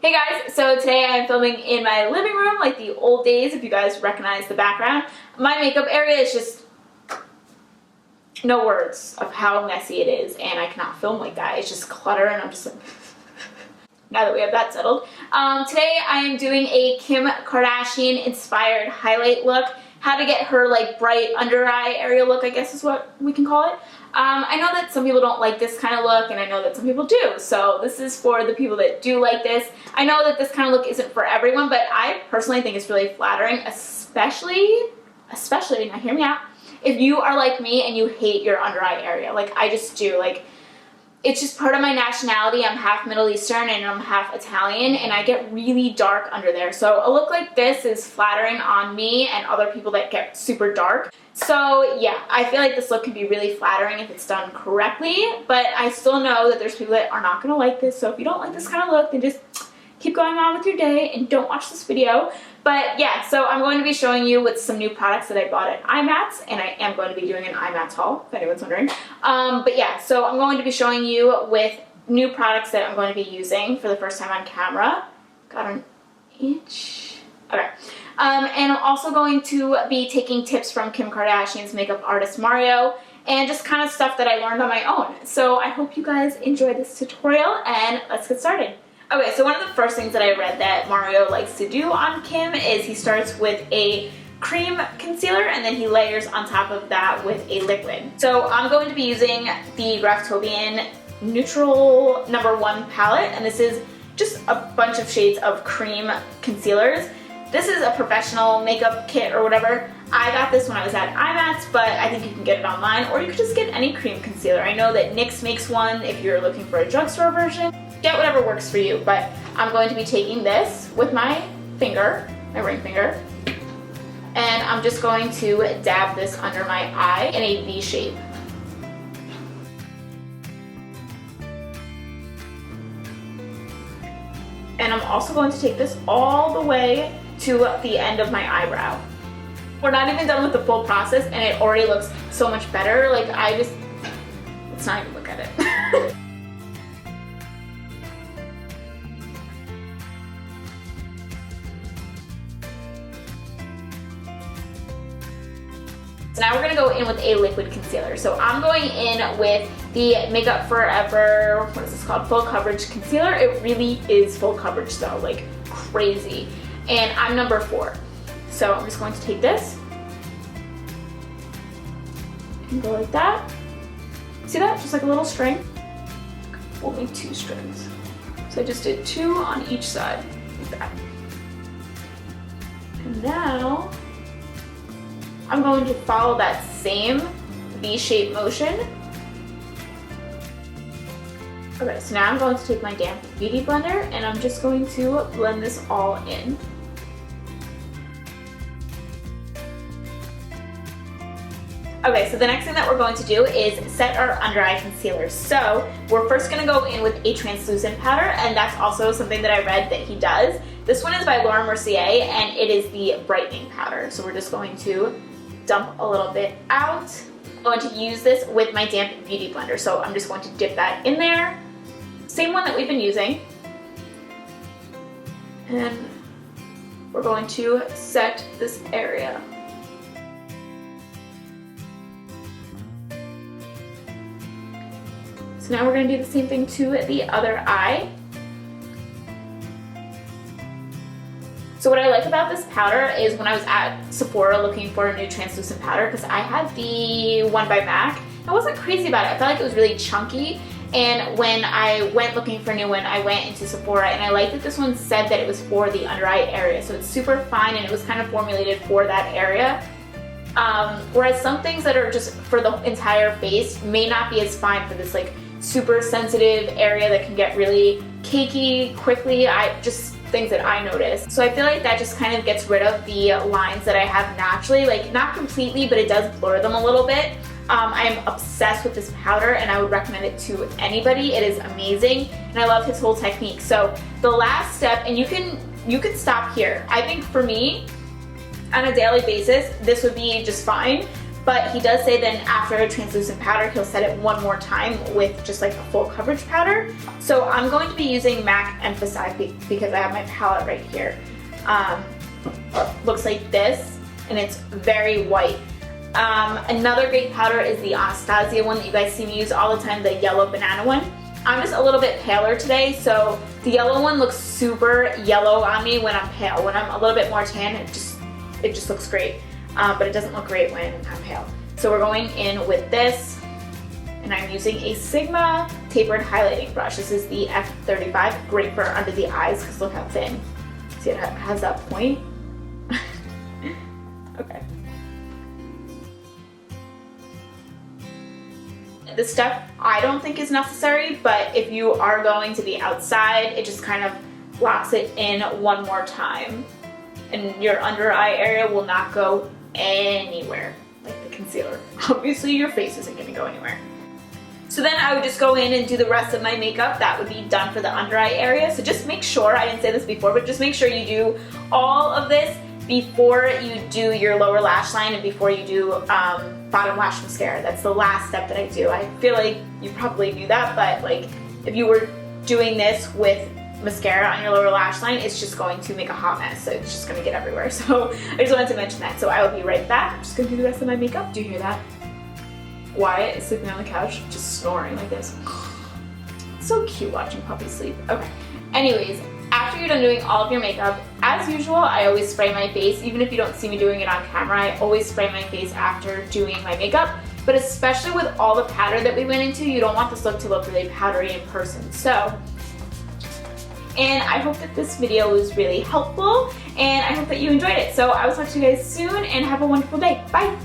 Hey guys, so today I am filming in my living room like the old days, if you guys recognize the background. My makeup area is just no words of how messy it is, and I cannot film like that. It's just clutter and I'm just like now that we have that settled. Today I am doing a Kim Kardashian inspired highlight look. How to get her like bright under eye area look, I guess is what we can call it. I know that some people don't like this kind of look, and I know that some people do, so this is for the people that do like this. I know that this kind of look isn't for everyone, but I personally think it's really flattering, especially, now hear me out, if you are like me and you hate your under eye area. Like I just do. Like, it's just part of my nationality. I'm half Middle Eastern and I'm half Italian, and I get really dark under there. So a look like this is flattering on me and other people that get super dark. So yeah, I feel like this look can be really flattering if it's done correctly, but I still know that there's people that are not going to like this. So if you don't like this kind of look, then just keep going on with your day and don't watch this video. But yeah, so I'm going to be showing you with some new products that I bought at IMATS, and I am going to be doing an IMATS haul, if anyone's wondering. But yeah, so I'm going to be showing you with new products that I'm going to be using for the first time on camera. Got an itch. Okay. And I'm also going to be taking tips from Kim Kardashian's makeup artist Mario, and just kind of stuff that I learned on my own. So I hope you guys enjoy this tutorial, and let's get started. Okay, so one of the first things that I read that Mario likes to do on Kim is he starts with a cream concealer and then he layers on top of that with a liquid. So I'm going to be using the Graftobian Neutral #1 palette, and this is just a bunch of shades of cream concealers. This is a professional makeup kit or whatever. I got this when I was at IMATS, but I think you can get it online, or you could just get any cream concealer. I know that NYX makes one if you're looking for a drugstore version. Get whatever works for you, but I'm going to be taking this with my finger, my ring finger, and I'm just going to dab this under my eye in a V shape. And I'm also going to take this all the way to the end of my eyebrow. We're not even done with the full process and it already looks so much better. Like let's not even look at it. So now we're going to go in with a liquid concealer. So I'm going in with the Makeup Forever, what is this called? Full Coverage Concealer. It really is full coverage though, like crazy. And I'm number 4. So I'm just going to take this and go like that. See that? Just like a little string. Only 2 strings. So I just did 2 on each side, like that. And now I'm going to follow that same V-shaped motion. Okay, so now I'm going to take my damp beauty blender and I'm just going to blend this all in. Okay, so the next thing that we're going to do is set our under eye concealer. So we're first going to go in with a translucent powder, and that's also something that I read that he does. This one is by Mercier, and it is the brightening powder. So we're just going to dump a little bit out. I'm going to use this with my damp beauty blender, so I'm just going to dip that in there. Same one that we've been using. And we're going to set this area. So now we're going to do the same thing to the other eye. So what I like about this powder is when I was at Sephora looking for a new translucent powder, because I had the one by MAC, I wasn't crazy about it. I felt like it was really chunky, and when I went looking for a new one, I went into Sephora, and I liked that this one said that it was for the under eye area, so it's super fine and it was kind of formulated for that area. Whereas some things that are just for the entire face may not be as fine for this like super sensitive area that can get really cakey quickly. Things that I noticed. So I feel like that just kind of gets rid of the lines that I have naturally, like not completely, but it does blur them a little bit. I'm obsessed with this powder and I would recommend it to anybody. It is amazing and I love his whole technique. So the last step, and you can stop here. I think for me, on a daily basis, this would be just fine. but he does say then after a translucent powder, he'll set it one more time with just like a full coverage powder. So I'm going to be using MAC Emphasize because I have my palette right here. Looks like this, and it's very white. Another great powder is the Anastasia one that you guys see me use all the time, the yellow banana one. I'm just a little bit paler today, so the yellow one looks super yellow on me when I'm pale. When I'm a little bit more tan, it just looks great, but it doesn't look great when I'm pale. So we're going in with this, and I'm using a Sigma tapered highlighting brush. This is the F35, great for under the eyes because look how thin. See, it has that point. Okay. This step I don't think is necessary, but if you are going to be outside, it just kind of locks it in one more time. And your under eye area will not go anywhere, like the concealer. Obviously your face isn't gonna go anywhere. So then I would just go in and do the rest of my makeup. That would be done for the under eye area. So just make sure, I didn't say this before, but just make sure you do all of this before you do your lower lash line and before you do bottom lash mascara. That's the last step that I do. I feel like you probably knew that, but like if you were doing this with mascara on your lower lash line, it's just going to make a hot mess. So it's just gonna get everywhere. So I just wanted to mention that. So I will be right back. I'm just gonna do the rest of my makeup. Do you hear that? Wyatt is sleeping on the couch, just snoring like this. So cute watching puppies sleep. Okay. Anyways, after you're done doing all of your makeup, as usual, I always spray my face. Even if you don't see me doing it on camera, I always spray my face after doing my makeup. But especially with all the powder that we went into, you don't want this look to look really powdery in person. So, and I hope that this video was really helpful, and I hope that you enjoyed it. So I will talk to you guys soon, and have a wonderful day. Bye!